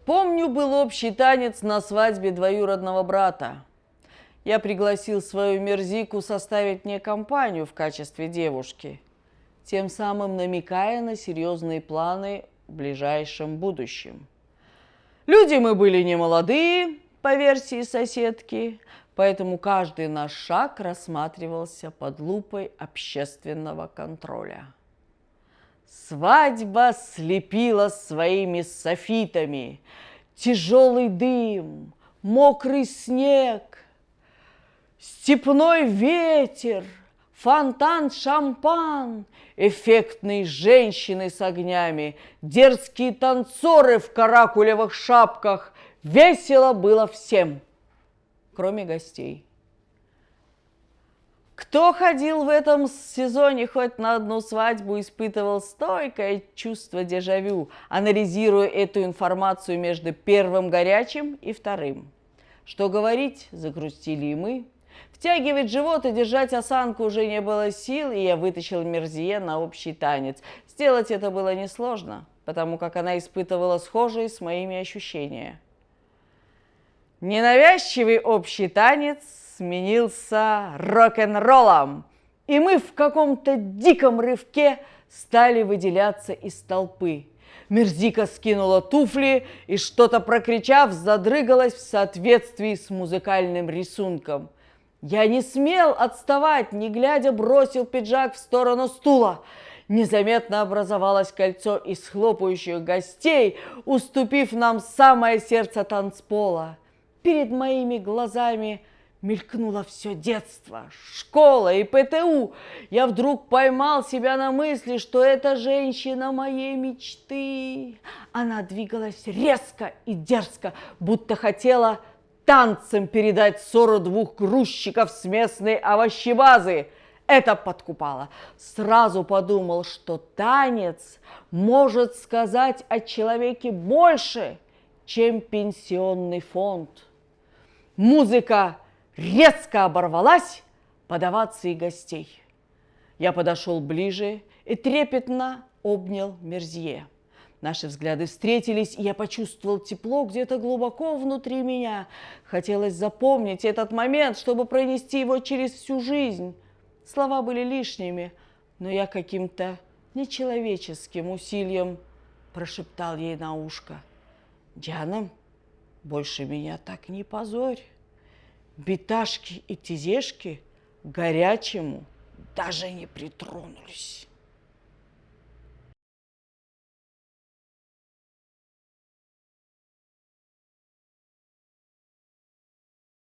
Помню, был общий танец на свадьбе двоюродного брата. Я пригласил свою Мерзику составить мне компанию в качестве девушки, тем самым намекая на серьезные планы в ближайшем будущем. Люди мы были не молодые, по версии соседки, поэтому каждый наш шаг рассматривался под лупой общественного контроля. Свадьба слепила своими софитами. Тяжелый дым, мокрый снег, степной ветер, фонтан шампан, эффектные женщины с огнями, дерзкие танцоры в каракулевых шапках. Весело было всем, кроме гостей. Кто ходил в этом сезоне хоть на одну свадьбу, испытывал стойкое чувство дежавю, анализируя эту информацию между первым горячим и вторым. Что говорить, загрустили и мы. Втягивать живот и держать осанку уже не было сил, и я вытащил Мерзие на общий танец. Сделать это было несложно, потому как она испытывала схожие с моими ощущения. Ненавязчивый общий танец сменился рок-н-роллом, и мы в каком-то диком рывке стали выделяться из толпы. Мерзика скинула туфли и, что-то прокричав, задрыгалась в соответствии с музыкальным рисунком. Я не смел отставать, не глядя, бросил пиджак в сторону стула. Незаметно образовалось кольцо из хлопающих гостей, уступив нам самое сердце танцпола. Перед моими глазами мелькнуло все детство, школа и ПТУ. Я вдруг поймал себя на мысли, что это женщина моей мечты. Она двигалась резко и дерзко, будто хотела танцем передать ссору двух грузчиков с местной овощебазы. Это подкупало. Сразу подумал, что танец может сказать о человеке больше, чем пенсионный фонд. Музыка резко оборвалась под овацией гостей. Я подошел ближе и трепетно обнял Мерзие. Наши взгляды встретились, и я почувствовал тепло где-то глубоко внутри меня. Хотелось запомнить этот момент, чтобы пронести его через всю жизнь. Слова были лишними, но я каким-то нечеловеческим усилием прошептал ей на ушко: «Диана, больше меня так не позорь. Биташки и тизешки к горячему даже не притронулись».